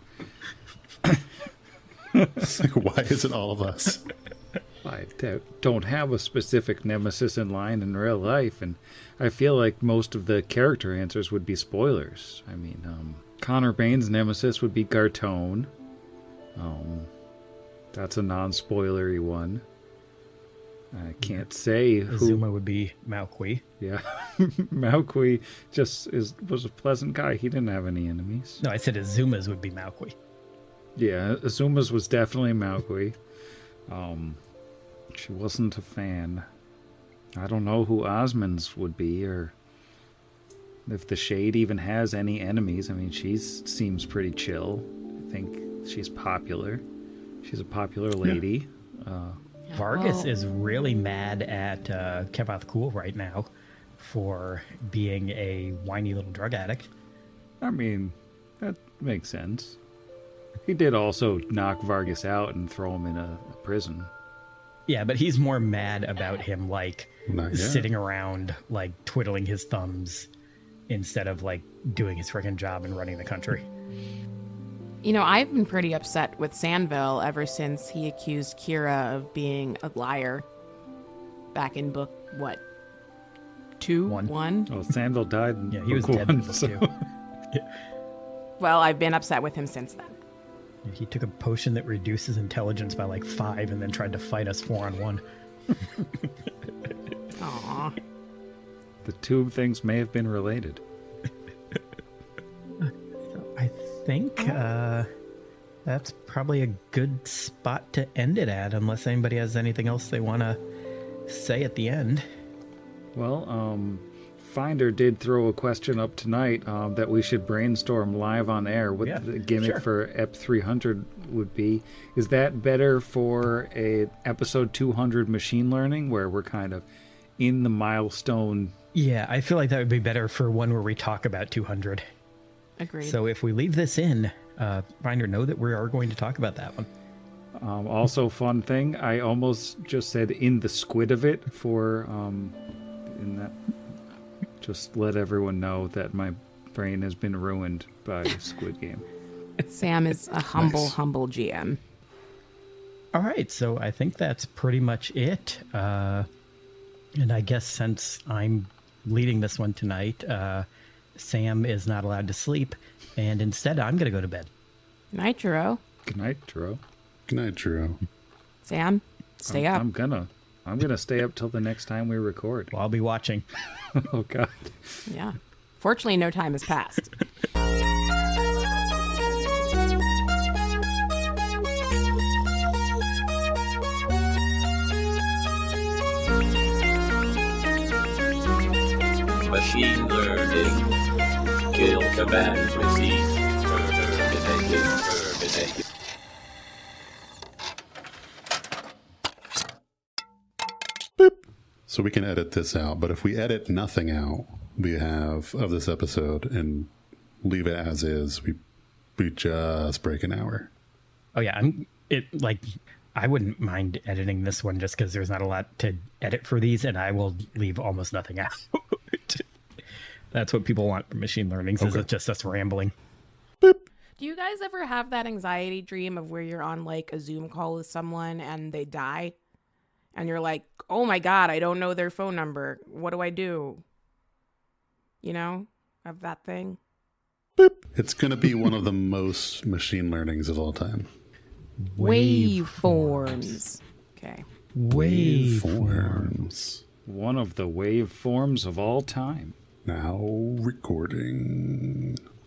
Why is it all of us? I don't have a specific nemesis in line in real life, and I feel like most of the character answers would be spoilers. I mean, Connor Bain's nemesis would be Gartone. That's a non-spoilery one. I can't say who. Azuma would be Malqui. Yeah, Malqui was a pleasant guy. He didn't have any enemies. No, I said Azuma's would be Malqui. Yeah, Azuma's was definitely Malqui. She wasn't a fan. I don't know who Osmond's would be, or if the Shade even has any enemies. I mean, she seems pretty chill. I think she's popular. She's a popular lady. Yeah. Vargas is really mad at Kevath Cool right now for being a whiny little drug addict. I mean, that makes sense. He did also knock Vargas out and throw him in a prison. Yeah, but he's more mad about him, like, sitting around, like, twiddling his thumbs instead of, like, doing his freaking job and running the country. You know, I've been pretty upset with Sandville ever since he accused Kira of being a liar back in book, what, 2? 1? Oh, Sandville died in yeah, he was book dead 1, in book 2. Yeah. Well, I've been upset with him since then. He took a potion that reduces intelligence by like 5 and then tried to fight us 4-on-1. Aww. The two things may have been related. I think that's probably a good spot to end it at, unless anybody has anything else they want to say at the end. Well, Finder did throw a question up tonight that we should brainstorm live on air what the gimmick for EP 300 would be. Is that better for a episode 200 machine learning where we're kind of in the milestone? Yeah, I feel like that would be better for one where we talk about 200. Agreed. So if we leave this in, Finder, know that we are going to talk about that one. Also, fun thing, I almost just said in the squid of it for in that. Just let everyone know that my brain has been ruined by Squid Game. Sam is a humble GM. All right, so I think that's pretty much it. And I guess since I'm leading this one tonight, Sam is not allowed to sleep, and instead I'm going to go to bed. Night, Jero. Good night, Jero. Good night, Jero. Sam, stay up. I'm gonna stay up till the next time we record. Well, I'll be watching. Oh God. Yeah. Fortunately, no time has passed. Machine learning. Kill command received. Terminating. So we can edit this out, but if we edit nothing out, we have of this episode and leave it as is, we just break an hour. Oh yeah, I wouldn't mind editing this one just because there's not a lot to edit for these, and I will leave almost nothing out. That's what people want from machine learning, is it's just us rambling. Do you guys ever have that anxiety dream of where you're on like a Zoom call with someone and they die? And you're like, oh my God, I don't know their phone number. What do I do? You know, of that thing. It's going to be one of the most machine learnings of all time. Waveforms. Okay. Waveforms. One of the waveforms of all time. Now recording.